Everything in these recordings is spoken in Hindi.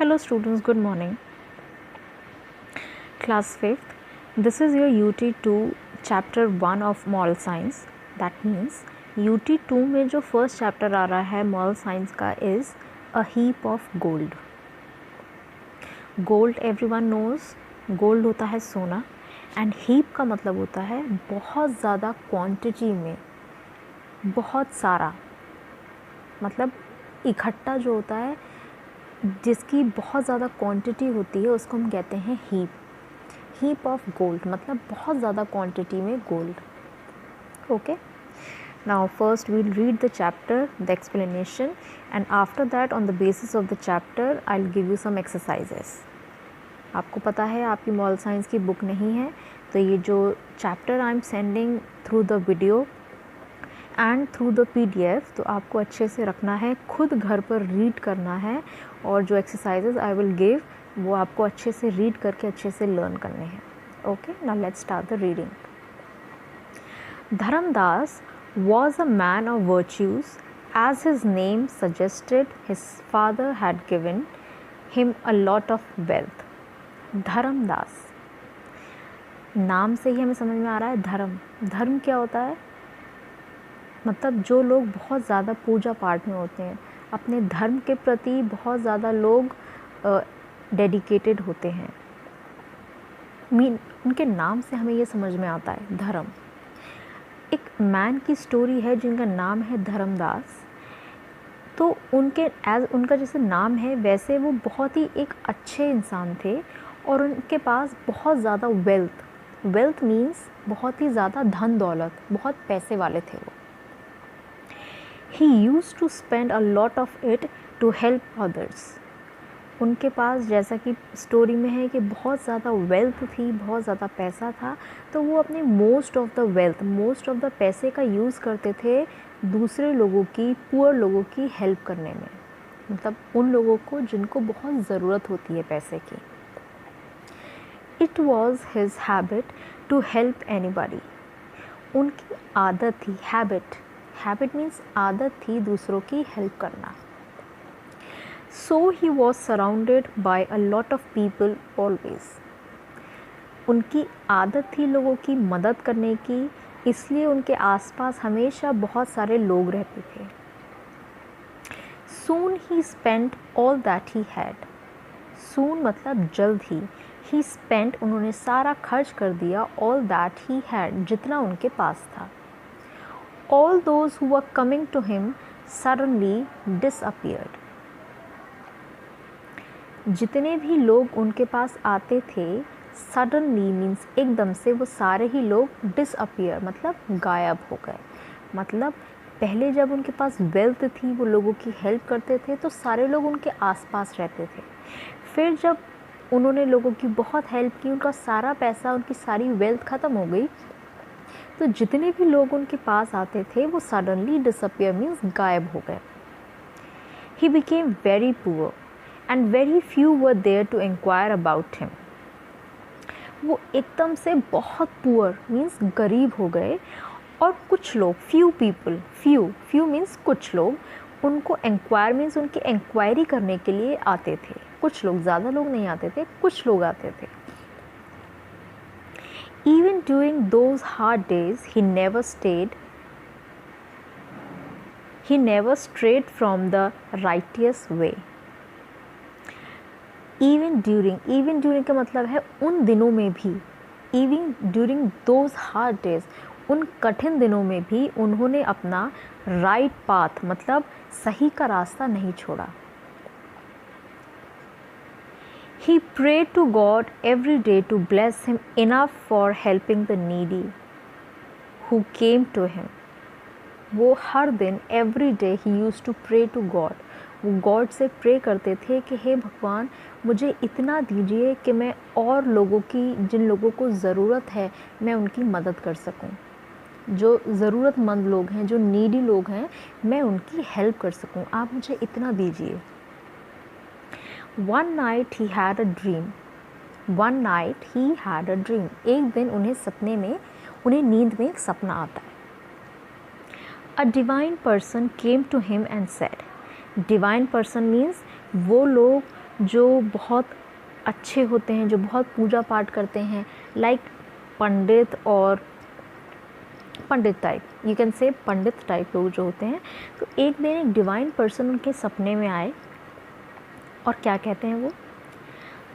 Hello students, good morning. Class 5th. This is your UT2 chapter 1 of moral science. That means UT2 में जो फर्स्ट चैप्टर आ रहा है moral science का is a heap of gold. Gold everyone knows, gold होता है सोना and heap का मतलब होता है बहुत ज़्यादा क्वांटिटी में, बहुत सारा, मतलब इकट्ठा जो होता है जिसकी बहुत ज़्यादा क्वांटिटी होती है उसको हम कहते हैं हीप ऑफ गोल्ड, मतलब बहुत ज़्यादा क्वांटिटी में gold. Okay, now first we'll read the chapter, the explanation, and after that on the basis of the chapter I will give you some exercises. आपको पता है आपकी मॉरल साइंस की बुक नहीं है, तो ये जो chapter I am sending through the video and through the PDF, तो आपको अच्छे से रखना है, खुद घर पर रीड करना है, और जो एक्सरसाइजेज आई विल गिव वो आपको अच्छे से रीड करके अच्छे से लर्न करने हैं. Okay, now let's start the reading. Dharmadas was a man of virtues, as his name suggested. His father had given him a lot of wealth. Dharmadas, नाम से ही हमें समझ में आ रहा है धर्म. धर्म क्या होता है? मतलब जो लोग बहुत ज़्यादा पूजा पाठ में होते हैं, अपने धर्म के प्रति बहुत ज़्यादा लोग डेडिकेटेड होते हैं. उनके नाम से हमें ये समझ में आता है धर्म. एक मैन की स्टोरी है जिनका नाम है धर्मदास. तो उनका जैसे नाम है वैसे वो बहुत ही एक अच्छे इंसान थे और उनके पास बहुत ज़्यादा वेल्थ मीन्स बहुत ही ज़्यादा धन दौलत, बहुत पैसे वाले थे वो. He used to spend a lot of it to help others. उनके पास, जैसा कि स्टोरी में है, कि बहुत ज़्यादा वेल्थ थी, बहुत ज़्यादा पैसा था, तो वो अपने मोस्ट ऑफ द पैसे का यूज़ करते थे दूसरे लोगों की, पुअर लोगों की हेल्प करने में, मतलब उन लोगों को जिनको बहुत ज़रूरत होती है पैसे की. It was his habit to help anybody. उनकी आदत थी, हैबिट मीन्स आदत थी दूसरों की हेल्प करना. So he was surrounded by a lot of people always. उनकी आदत थी लोगों की मदद करने की, इसलिए उनके आसपास हमेशा बहुत सारे लोग रहते थे. Soon he spent all that he had. Soon मतलब जल्द ही. He spent, उन्होंने सारा खर्च कर दिया, all that he had, जितना उनके पास था. All those who were coming to him suddenly disappeared. जितने भी लोग उनके पास आते थे, suddenly means एकदम से, वो सारे ही लोग disappear मतलब गायब हो गए. मतलब पहले जब उनके पास वेल्थ थी, वो लोगों की हेल्प करते थे, तो सारे लोग उनके आसपास रहते थे. फिर जब उन्होंने लोगों की बहुत हेल्प की, उनका सारा पैसा, उनकी सारी वेल्थ ख़त्म हो गई, तो जितने भी लोग उनके पास आते थे वो सडनली डिसअपियर मीन्स गायब हो गए. He became very poor and very few were there to inquire about him. वो एकदम से बहुत पुअर मीन्स गरीब हो गए, और कुछ लोग, फ्यू मीन्स कुछ लोग, उनको इंक्वायर मीन्स उनकी इंक्वायरी करने के लिए आते थे. कुछ लोग, ज़्यादा लोग नहीं आते थे, कुछ लोग आते थे. Even during those hard days, he never strayed from the righteous way. Even during का मतलब है उन दिनों में भी. Even during those hard days, उन कठिन दिनों में भी उन्होंने अपना right path मतलब सही का रास्ता नहीं छोड़ा. He prayed to God every day to bless him enough for helping the needy who came to him. वो हर दिन every day he used to pray to God. वो गॉड से प्रे करते थे कि हे भगवान, मुझे इतना दीजिए कि मैं और लोगों की, जिन लोगों को ज़रूरत है, मैं उनकी मदद कर सकूं. जो ज़रूरतमंद लोग हैं, जो नीडी लोग हैं, मैं उनकी हेल्प कर सकूं. आप मुझे इतना दीजिए. One night he had a dream. एक दिन उन्हें नींद में एक सपना आता है. A divine person came to him and said. Divine person means वो लोग जो बहुत अच्छे होते हैं, जो बहुत पूजा पाठ करते हैं, लाइक पंडित और पंडित type, you can say Pandit type लोग जो होते हैं। तो एक दिन एक डिवाइन पर्सन उनके सपने में आए और क्या कहते हैं वो,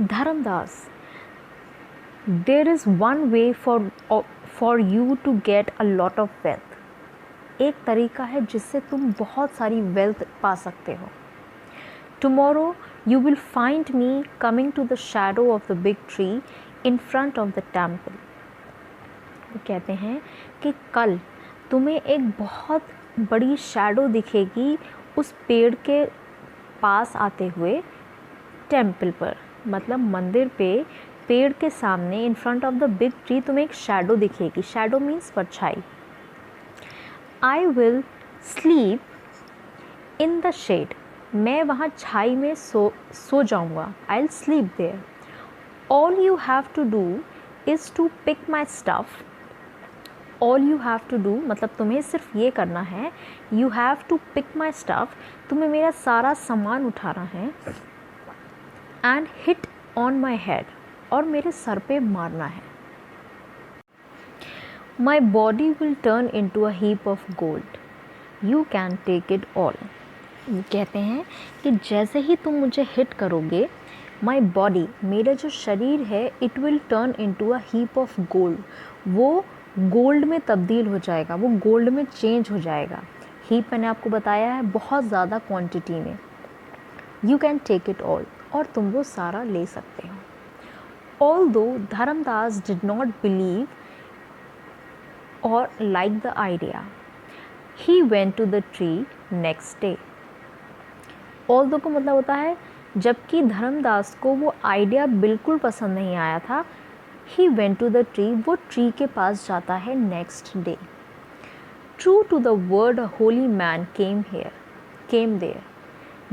Dharmadas, there is one way for you to get a lot of wealth. एक तरीका है जिससे तुम बहुत सारी वेल्थ पा सकते हो। Tomorrow you will find me coming to the shadow of the big tree in front of the temple. वो कहते हैं कि कल तुम्हें एक बहुत बड़ी शैडो दिखेगी उस पेड़ के पास आते हुए टेम्पल पर, मतलब मंदिर पे पेड़ के सामने in front of the big tree तुम्हें एक शैडो दिखेगी। शैडो मीन्स परछाई। I will sleep in the shade, मैं वहाँ छाई में सो जाऊँगा। I will sleep there. All you have to do is to pick my stuff. All you have to do मतलब तुम्हें सिर्फ ये करना है, you have to pick my stuff, तुम्हें मेरा सारा सामान उठाना है, and hit on my head, और मेरे सर पे मारना है। My body will turn into a heap of gold, you can take it all. कहते हैं कि जैसे ही तुम मुझे हिट करोगे, माई बॉडी, मेरा जो शरीर है, it will turn into a heap of gold, वो गोल्ड में तब्दील हो जाएगा, वो गोल्ड में चेंज हो जाएगा। हीप मैंने आपको बताया है बहुत ज़्यादा क्वांटिटी में। You can take it all, और तुम वो सारा ले सकते हो। Although Dharmdas did not believe और like the idea, he went to the tree next day. Although को मतलब होता है जबकि धर्मदास को वो आइडिया बिल्कुल पसंद नहीं आया था, he went to the tree, वो ट्री के पास जाता है next day. True to the word a holy man came there,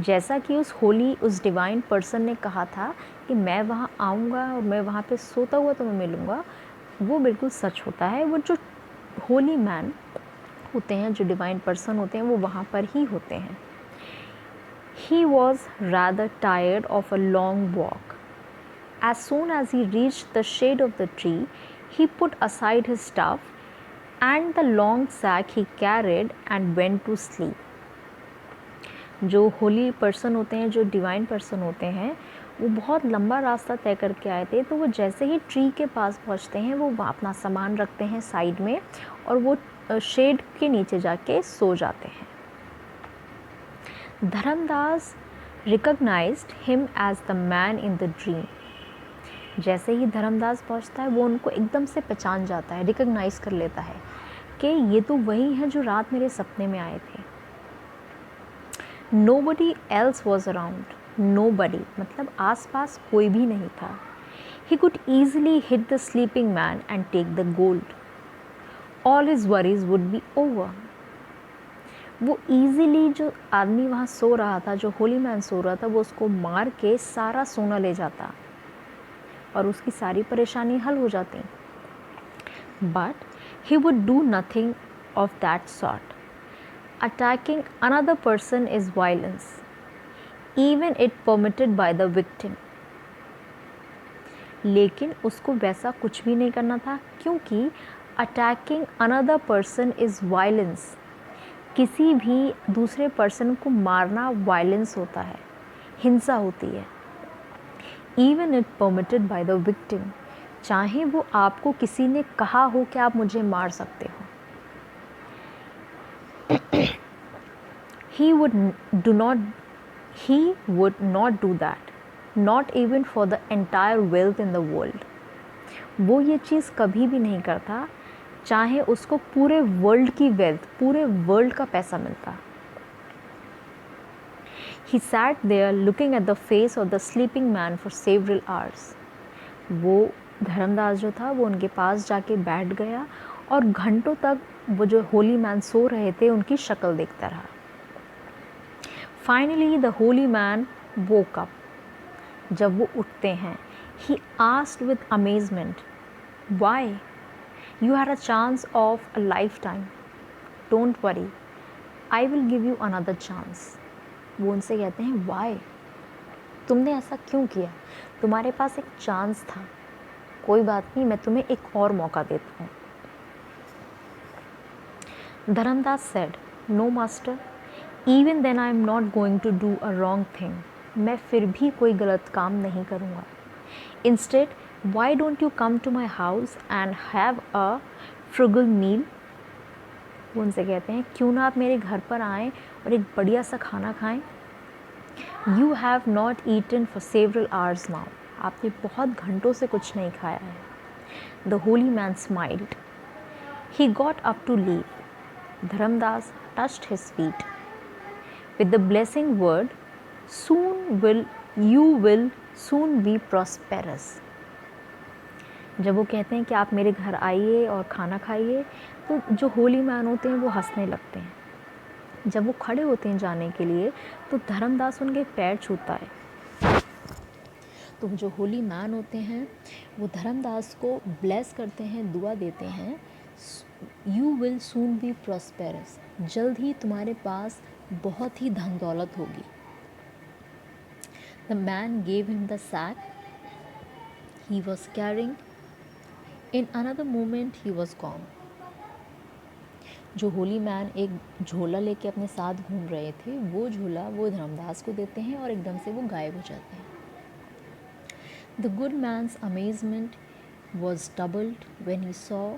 जैसा कि उस डिवाइन पर्सन ने कहा था कि मैं वहाँ आऊँगा और मैं वहाँ पे सोता हुआ तुम्हें मिलूँगा, वो बिल्कुल सच होता है। वो जो होली मैन होते हैं, जो डिवाइन पर्सन होते हैं, वो वहाँ पर ही होते हैं। He was rather tired of a long walk. As soon as he reached the shade of the tree, he put aside his stuff and the long sack he carried and went to sleep. जो होली पर्सन होते हैं, जो डिवाइन पर्सन होते हैं, वो बहुत लंबा रास्ता तय करके आए थे। तो वो जैसे ही ट्री के पास पहुंचते हैं, वो अपना सामान रखते हैं साइड में और वो शेड के नीचे जाके सो जाते हैं। Dharmadas recognised him as the man in the dream. जैसे ही धर्मदास पहुंचता है, वो उनको एकदम से पहचान जाता है, रिकग्नाइज कर लेता है कि ये तो वही हैं जो रात मेरे सपने में आए थे। Nobody else was around, nobody मतलब आसपास कोई भी नहीं था। He could easily hit the sleeping man and take the gold, all his worries would be over. वो ईज़िली जो आदमी वहाँ सो रहा था, जो होली मैन सो रहा था, वो उसको मार के सारा सोना ले जाता और उसकी सारी परेशानी हल हो जाती। But he would do nothing of that sort. Attacking another person is violence, even it permitted by the victim. लेकिन उसको वैसा कुछ भी नहीं करना था, क्योंकि attacking another person is violence, किसी भी दूसरे पर्सन को मारना वायलेंस होता है, हिंसा होती है। Even it permitted by the victim, चाहे वो आपको किसी ने कहा हो कि आप मुझे मार सकते हो। he would not do that, not even for the entire wealth in the world। वो ये चीज़ कभी भी नहीं करता, चाहे उसको पूरे वर्ल्ड की वेल्थ, पूरे वर्ल्ड का पैसा मिलता। He sat there looking at the face of the sleeping man for several hours। वो धर्मदास जो था, वो उनके पास जाके बैठ गया और घंटों तक वो जो होली मैन सो रहे थे, उनकी शक्ल देखता रहा। Finally the holy man woke up। जब वो उठते हैं, he asked with amazement, why? You had a chance of a lifetime. Don't worry, I will give you another chance। वो उनसे कहते हैं why? तुमने ऐसा क्यों किया? तुम्हारे पास एक चांस था, कोई बात नहीं, मैं तुम्हें एक और मौका देता हूँ। Dharmdas said, no master, even then I am not going to do a wrong thing. मैं फिर भी कोई गलत काम नहीं करूँगा। Instead, why don't you come to my house and have a frugal meal. वो उनसे कहते हैं, क्यों ना आप मेरे घर पर आएँ और एक बढ़िया सा खाना खाएं। You have not eaten for several hours now. आपने बहुत घंटों से कुछ नहीं खाया है। The holy man smiled. He got up to leave. Dharmadas touched his feet with the blessing word, you will soon be prosperous. जब वो कहते हैं कि आप मेरे घर आइए और खाना खाइए, तो जो होली मैन होते हैं वो हंसने लगते हैं। जब वो खड़े होते हैं जाने के लिए, तो धर्मदास उनके पैर छूता है। तो जो होली मैन होते हैं वो धर्मदास को ब्लेस करते हैं, दुआ देते हैं, you will soon be prosperous, जल्द ही तुम्हारे पास बहुत ही धन दौलत होगी। The man gave him the sack he was carrying, in another moment he was gone. जो होली मैन एक झोला लेके अपने साथ घूम रहे थे, वो झोला वो धर्मदास को देते हैं और एकदम से वो गायब हो जाते हैं। The good man's amazement was doubled when he saw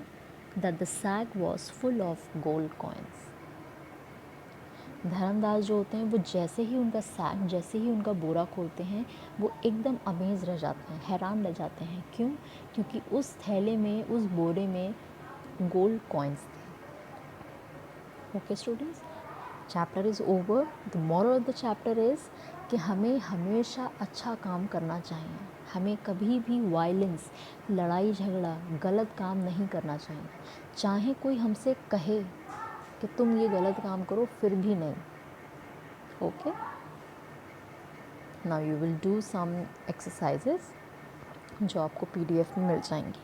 that the sack was full of gold coins. Dharmadas जो होते हैं वो जैसे ही उनका सैक, जैसे ही उनका बोरा खोलते हैं, वो एकदम अमेज रह जाते हैं, हैरान रह जाते हैं। क्यों? क्योंकि उस थैले में, उस बोरे में गोल्ड कॉइन्स थे। Okay students, chapter is over. The moral of the chapter is कि हमें हमेशा अच्छा काम करना चाहिए। हमें कभी भी वायलेंस, लड़ाई झगड़ा, गलत काम नहीं करना चाहिए। चाहे कोई हमसे कहे कि तुम ये गलत काम करो, फिर भी नहीं। Okay, now you will do some exercises जो आपको PDF में मिल जाएंगी।